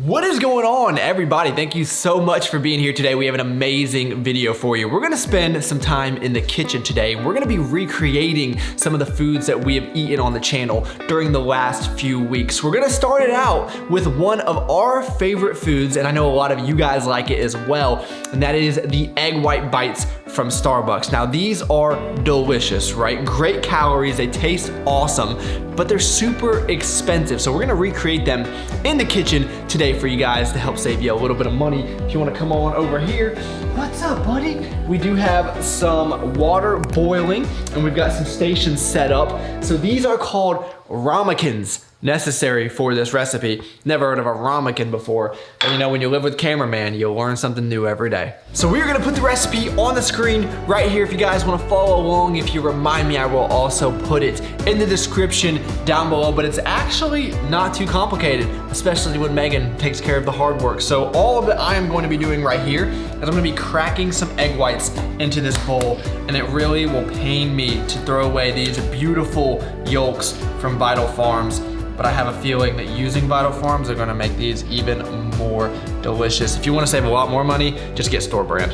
What is going on, everybody? Thank you so much for being here today. We have an amazing video for you. We're gonna spend some time in the kitchen today. We're gonna be recreating some of the foods that we have eaten on the channel during the last few weeks. We're gonna start it out with one of our favorite foods, and I know a lot of you guys like it as well, and that is the egg white bites from Starbucks. Now, these are delicious, right? Great calories, they taste awesome, but they're super expensive. So we're gonna recreate them in the kitchen today for you guys to help save you a little bit of money. If you wanna come on over here. What's up, buddy? We do have some water boiling and we've got some stations set up. So these are called ramekins, necessary for this recipe. Never heard of a ramekin before. And you know, when you live with cameraman, you'll learn something new every day. So we're gonna put the recipe on the screen right here. If you guys wanna follow along, if you remind me, I will also put it in the description down below, but it's actually not too complicated, especially when Megan takes care of the hard work. So all that I am going to be doing right here is I'm gonna be cracking some egg whites into this bowl, and it really will pain me to throw away these beautiful yolks from Vital Farms. But I have a feeling that using Vital Farms are gonna make these even more delicious. If you wanna save a lot more money, just get store brand.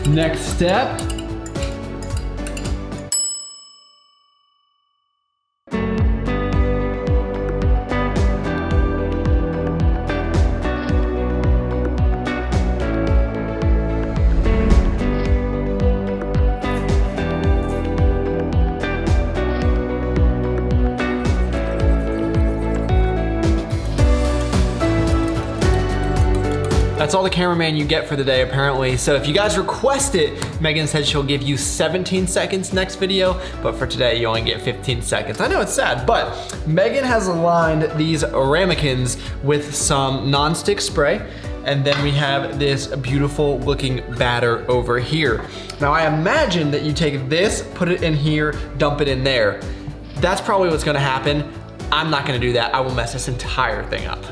Next step. That's all the cameraman you get for the day, apparently. So if you guys request it, Megan said she'll give you 17 seconds next video, but for today, you only get 15 seconds. I know it's sad, but Megan has aligned these ramekins with some nonstick spray, and then we have this beautiful looking batter over here. Now I imagine that you take this, put it in here, dump it in there. That's probably what's gonna happen. I'm not gonna do that. I will mess this entire thing up.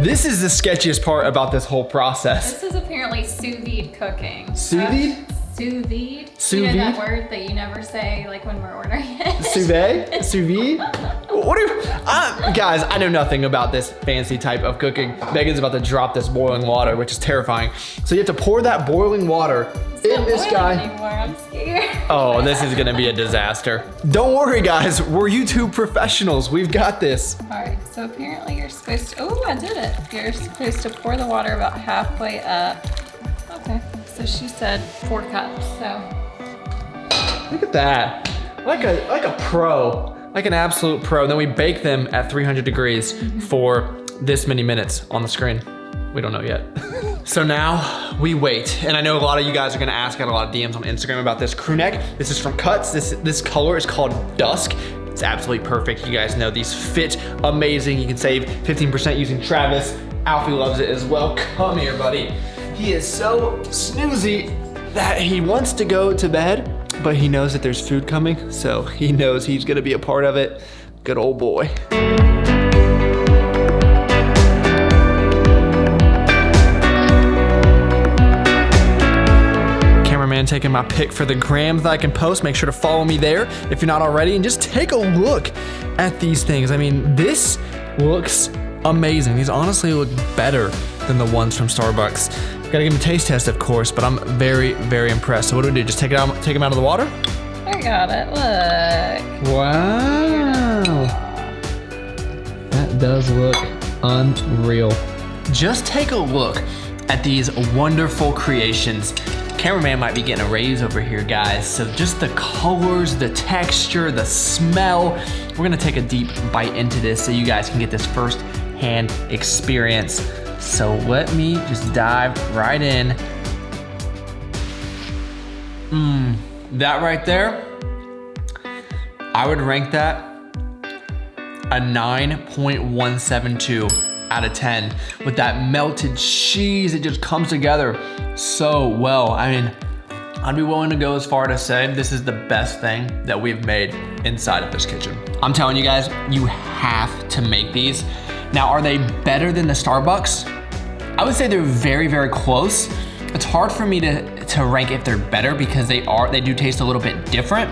This is the sketchiest part about this whole process. This is apparently sous-vide cooking. Sous-vide? Sous-vide. Sous-vide? You know that word that you never say like when we're ordering it? Sous-vide? Sous-vide? What are you, guys, I know nothing about this fancy type of cooking. Megan's about to drop this boiling water, which is terrifying. So you have to pour that boiling water in this guy. Anymore. I'm scared. Oh, this is gonna be a disaster. Don't worry, guys. We're YouTube professionals. We've got this. All right, so apparently you're supposed to, oh, I did it. You're supposed to pour the water about halfway up. Okay, so she said 4 cups, so. Look at that. Like a pro, like an absolute pro. And then we bake them at 300 degrees for this many minutes on the screen. We don't know yet. So now we wait. And I know a lot of you guys are gonna ask, I got a lot of DMs on Instagram about this crew neck. This is from Cuts. This color is called Dusk. It's absolutely perfect. You guys know these fit amazing. You can save 15% using Travis. Alfie loves it as well. Come here, buddy. He is so snoozy that he wants to go to bed, but he knows that there's food coming, so he knows he's gonna be a part of it. Good old boy. Cameraman taking my pic for the gram that I can post. Make sure to follow me there if you're not already, and just take a look at these things. I mean, this looks amazing. These honestly look better than the ones from Starbucks. Gotta give them a taste test, of course, but I'm very, very impressed. So what do we do? Just take them out of the water? I got it, look. Wow. That does look unreal. Just take a look at these wonderful creations. Cameraman might be getting a raise over here, guys. So just the colors, the texture, the smell. We're gonna take a deep bite into this so you guys can get this first-hand experience. So let me just dive right in. That right there, I would rank that a 9.172 out of 10. With that melted cheese, it just comes together so well. I mean, I'd be willing to go as far to say this is the best thing that we've made inside of this kitchen. I'm telling you guys, you have to make these. Now, are they better than the Starbucks? I would say they're very, very close. It's hard for me to rank if they're better because they do taste a little bit different.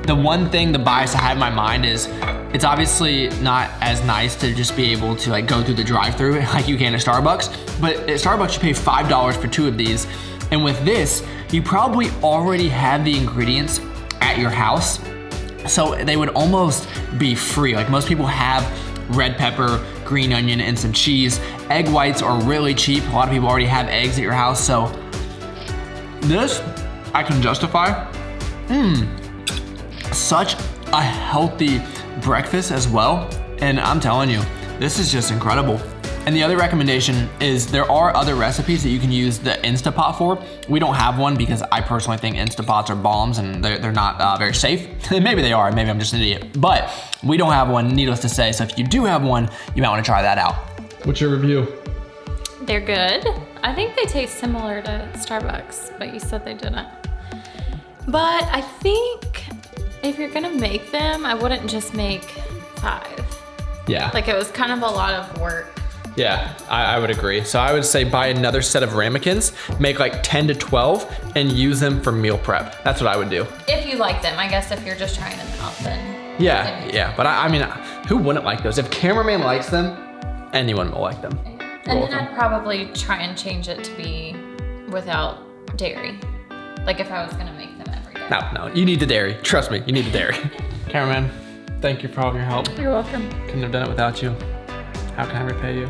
The one thing, the bias I have in my mind is it's obviously not as nice to just be able to like go through the drive-thru like you can at Starbucks, but at Starbucks you pay $5 for 2 of these. And with this, you probably already have the ingredients at your house. So they would almost be free. Like most people have red pepper, green onion, and some cheese. Egg whites are really cheap. A lot of people already have eggs at your house. So this, I can justify. Such a healthy breakfast as well. And I'm telling you, this is just incredible. And the other recommendation is there are other recipes that you can use the Instapot for. We don't have one because I personally think Instapots are bombs and they're not very safe. Maybe they are, maybe I'm just an idiot. But we don't have one, needless to say. So if you do have one, you might wanna try that out. What's your review? They're good. I think they taste similar to Starbucks, but you said they didn't. But I think if you're gonna make them, I wouldn't just make 5. Yeah. Like it was kind of a lot of work. Yeah, I would agree. So I would say buy another set of ramekins, make like 10 to 12, and use them for meal prep. That's what I would do. If you like them, I guess if you're just trying them out, then. Yeah. But I mean, who wouldn't like those? If cameraman likes them, anyone will like them. And then I'd probably try and change it to be without dairy. Like if I was gonna make them every day. No, you need the dairy. Trust me, you need the dairy. Cameraman, thank you for all of your help. You're welcome. Couldn't have done it without you. How can I repay you?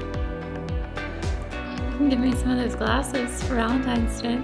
Give me some of those glasses for Valentine's Day.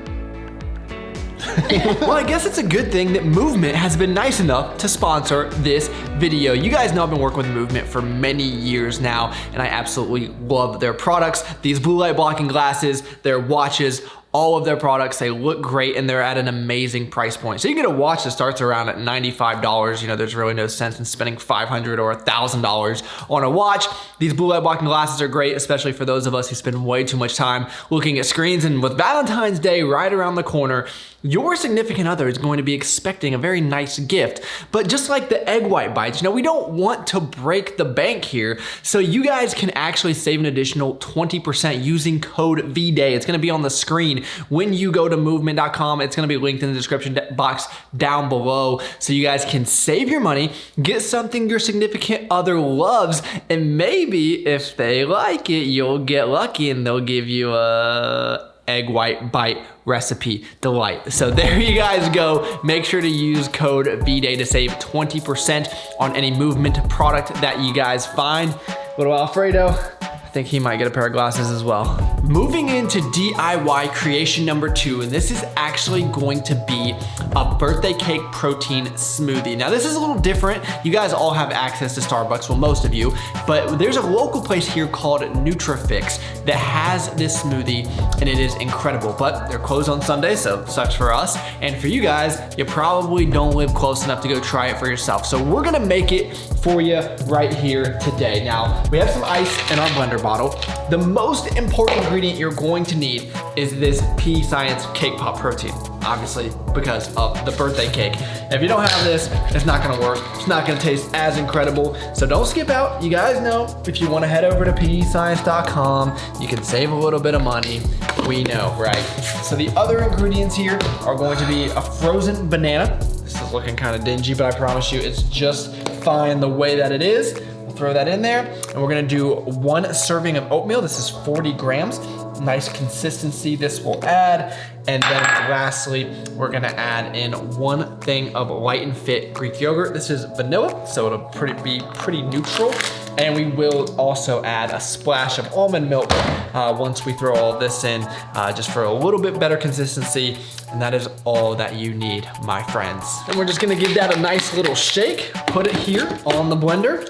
Well, I guess it's a good thing that Movement has been nice enough to sponsor this video. You guys know I've been working with Movement for many years now, and I absolutely love their products. These blue light blocking glasses, their watches, all of their products, they look great and they're at an amazing price point. So you get a watch that starts around at $95. You know, there's really no sense in spending $500 or $1,000 on a watch. These blue light blocking glasses are great, especially for those of us who spend way too much time looking at screens. And with Valentine's Day right around the corner, your significant other is going to be expecting a very nice gift. But just like the egg white bites, you know, we don't want to break the bank here. So you guys can actually save an additional 20% using code VDAY. It's gonna be on the screen when you go to movement.com. It's gonna be linked in the description box down below. So you guys can save your money, get something your significant other loves, and maybe if they like it, you'll get lucky and they'll give you a egg white bite recipe delight. So there you guys go. Make sure to use code VDAY to save 20% on any Movement product that you guys find. Little Alfredo, I think he might get a pair of glasses as well. Moving into DIY creation number 2, and this is actually going to be a birthday cake protein smoothie. Now this is a little different. You guys all have access to Starbucks, well most of you, but there's a local place here called Nutrafix that has this smoothie and it is incredible, but they're closed on Sunday, so sucks for us. And for you guys, you probably don't live close enough to go try it for yourself. So we're gonna make it for you right here today. Now, we have some ice in our blender bottle. The most important ingredient you're going to need is this Pea Science Cake Pop Protein, obviously because of the birthday cake. If you don't have this, it's not gonna work. It's not gonna taste as incredible. So don't skip out. You guys know if you wanna head over to peascience.com, you can save a little bit of money. We know, right? So the other ingredients here are going to be a frozen banana. This is looking kind of dingy, but I promise you it's just fine the way that it is. We'll throw that in there, and we're gonna do 1 serving of oatmeal. This is 40 grams. Nice consistency this will add. And then lastly, we're gonna add in 1 thing of Light and Fit Greek yogurt. This is vanilla, so it'll be pretty neutral. And we will also add a splash of almond milk once we throw all this in, just for a little bit better consistency. And that is all that you need, my friends. And we're just gonna give that a nice little shake, put it here on the blender.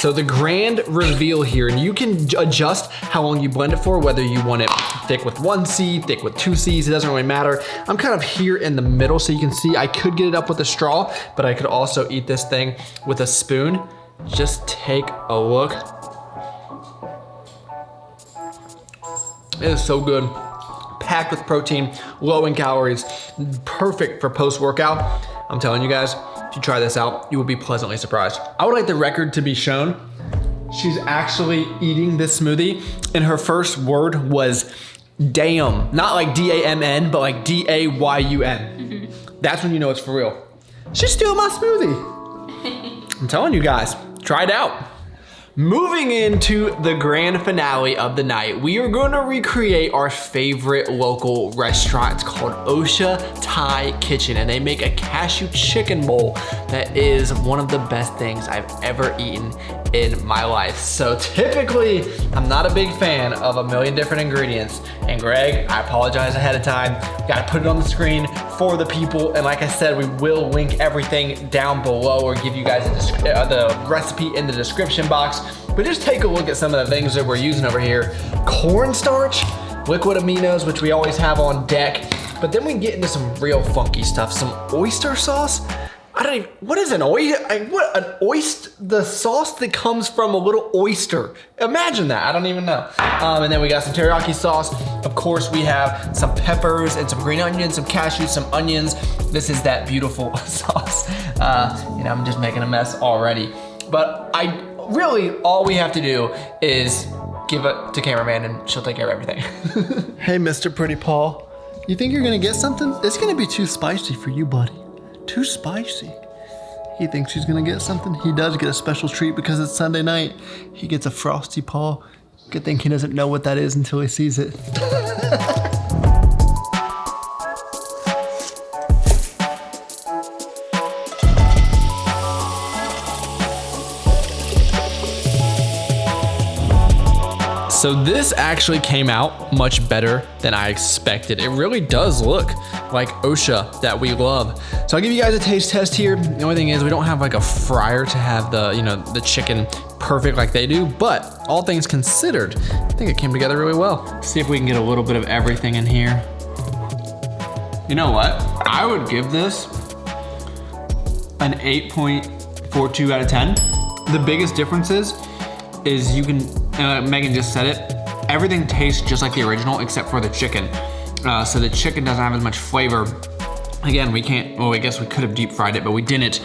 So the grand reveal here, and you can adjust how long you blend it for, whether you want it thick with 1 seed, thick with 2 seeds, it doesn't really matter. I'm kind of here in the middle, so you can see I could get it up with a straw, but I could also eat this thing with a spoon. Just take a look. It is so good. Packed with protein, low in calories, perfect for post-workout. I'm telling you guys, if you try this out, you will be pleasantly surprised. I would like the record to be shown. She's actually eating this smoothie, and her first word was damn. Not like D-A-M-N, but like D-A-Y-U-N. That's when you know it's for real. She's stealing my smoothie. I'm telling you guys, try it out. Moving into the grand finale of the night, we are going to recreate our favorite local restaurant. It's called OSHA Thai Kitchen, and they make a cashew chicken bowl that is one of the best things I've ever eaten in my life. So typically, I'm not a big fan of a million different ingredients. And Greg, I apologize ahead of time. Gotta put it on the screen for the people. And like I said, we will link everything down below or give you guys the recipe in the description box. But just take a look at some of the things that we're using over here. Cornstarch, liquid aminos, which we always have on deck. But then we get into some real funky stuff. Some oyster sauce. I don't even, what is an oyster? What, an oyster? The sauce that comes from a little oyster. Imagine that, I don't even know. And then we got some teriyaki sauce. Of course, we have some peppers and some green onions, some cashews, some onions. This is that beautiful sauce. I'm just making a mess already. But really, all we have to do is give it to cameraman and she'll take care of everything. Hey, Mr. Pretty Paul, you think you're gonna get something? It's gonna be too spicy for you, buddy. Too spicy. He thinks he's gonna get something. He does get a special treat because it's Sunday night. He gets a Frosty Paw. Good thing he doesn't know what that is until he sees it. So this actually came out much better than I expected. It really does look like OSHA that we love. So I'll give you guys a taste test here. The only thing is we don't have like a fryer to have the chicken perfect like they do, but all things considered, I think it came together really well. Let's see if we can get a little bit of everything in here. You know what? I would give this an 8.42 out of 10. The biggest difference is you can, Megan just said it, everything tastes just like the original except for the chicken. So the chicken doesn't have as much flavor. Again, we can't, well, I guess we could have deep fried it, but we didn't.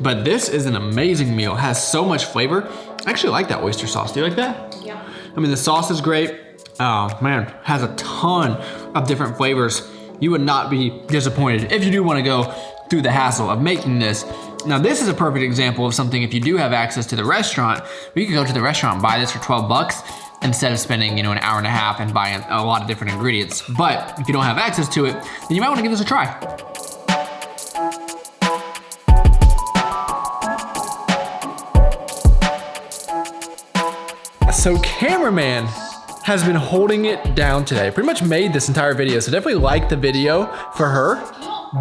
But this is an amazing meal. It has so much flavor. I actually like that oyster sauce. Do you like that? Yeah. I mean, the sauce is great. Oh man, has a ton of different flavors. You would not be disappointed if you do want to go through the hassle of making this. Now this is a perfect example of something, if you do have access to the restaurant, you could go to the restaurant and buy this for 12 bucks instead of spending, an hour and a half and buying a lot of different ingredients. But if you don't have access to it, then you might want to give this a try. So cameraman has been holding it down today. Pretty much made this entire video, so definitely like the video for her.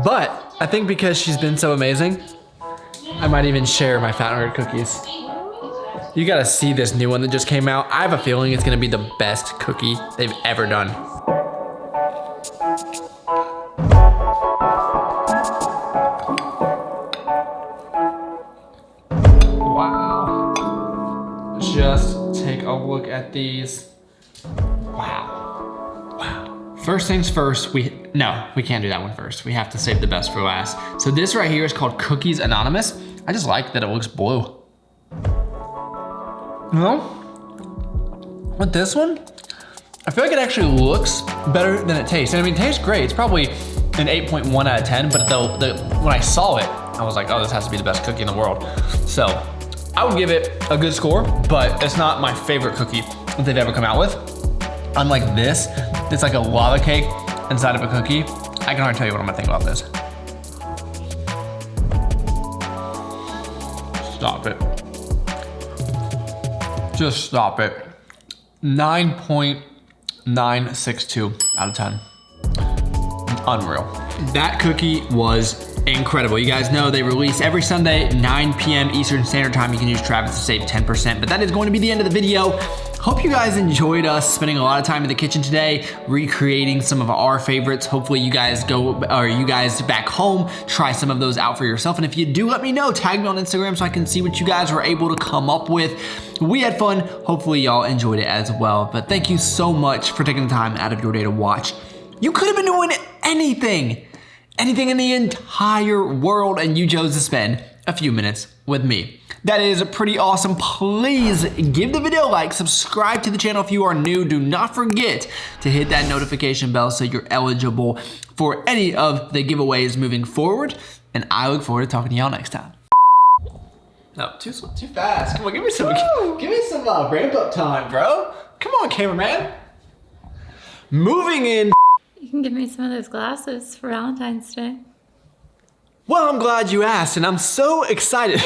But I think because she's been so amazing, I might even share my Fountain Red cookies. You gotta see this new one that just came out. I have a feeling it's gonna be the best cookie they've ever done. Wow. Just take a look at these. Wow. Wow. First things first, we can't do that one first. We have to save the best for last. So this right here is called Cookies Anonymous. I just like that it looks blue. With this one, I feel like it actually looks better than it tastes. And I mean, it tastes great. It's probably an 8.1 out of 10, but when I saw it, I was like, oh, this has to be the best cookie in the world. So I would give it a good score, but it's not my favorite cookie that they've ever come out with. Unlike this, it's like a lava cake inside of a cookie. I can already tell you what I'm gonna think about this. Stop it. Just stop it. 9.962 out of 10. Unreal. That cookie was incredible. You guys know they release every Sunday, 9 p.m. Eastern Standard Time. You can use Travis to save 10%, but that is going to be the end of the video. Hope you guys enjoyed us spending a lot of time in the kitchen today, recreating some of our favorites. Hopefully you guys back home, try some of those out for yourself. And if you do, let me know, tag me on Instagram so I can see what you guys were able to come up with. We had fun. Hopefully y'all enjoyed it as well. But thank you so much for taking the time out of your day to watch. You could have been doing anything in the entire world, and you chose to spend a few minutes with me. That is pretty awesome. Please give the video a like, subscribe to the channel if you are new. Do not forget to hit that notification bell so you're eligible for any of the giveaways moving forward. and I look forward to talking to y'all next time. No, too fast. Come on, give me some ramp up time, bro. Come on, cameraman. Moving in. You can give me some of those glasses for Valentine's Day. Well, I'm glad you asked, and I'm so excited.